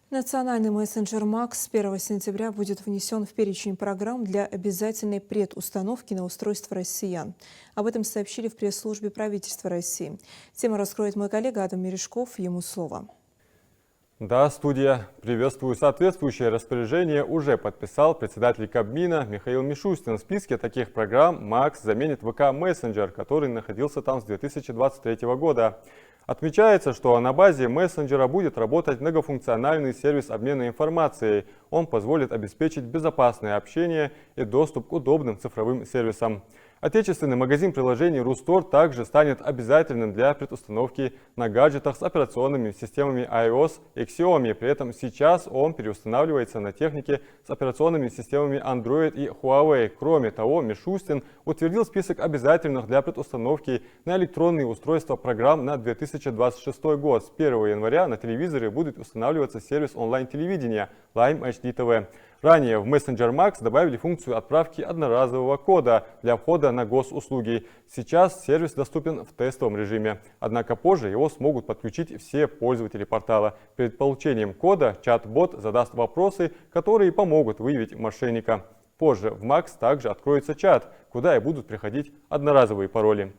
Национальный мессенджер Max с 1 сентября будет внесен в перечень программ для обязательной предустановки на устройство россиян. Об этом сообщили в пресс-службе правительства России. Тему раскроет мой коллега Адам Мережков. Ему слово. Да, студия. Приветствую. Соответствующее распоряжение уже подписал председатель Кабмина Михаил Мишустин. В списке таких программ Max заменит ВК Мессенджер, который находился там с 2023 года. Отмечается, что на базе мессенджера будет работать многофункциональный сервис обмена информацией. Он позволит обеспечить безопасное общение и доступ к удобным цифровым сервисам. Отечественный магазин приложений Рустор также станет обязательным для предустановки на гаджетах с операционными системами iOS и Xiaomi. При этом сейчас он переустанавливается на технике с операционными системами Android и Huawei. Кроме того, Мишустин утвердил список обязательных для предустановки на электронные устройства программ на 2026 год. С 1 января на телевизоры будет устанавливаться сервис онлайн-телевидения Lime HD TV. Ранее в Messenger Max добавили функцию отправки одноразового кода для входа на госуслуги. Сейчас сервис доступен в тестовом режиме. Однако позже его смогут подключить все пользователи портала. Перед получением кода чат-бот задаст вопросы, которые помогут выявить мошенника. Позже в Max также откроется чат, куда и будут приходить одноразовые пароли.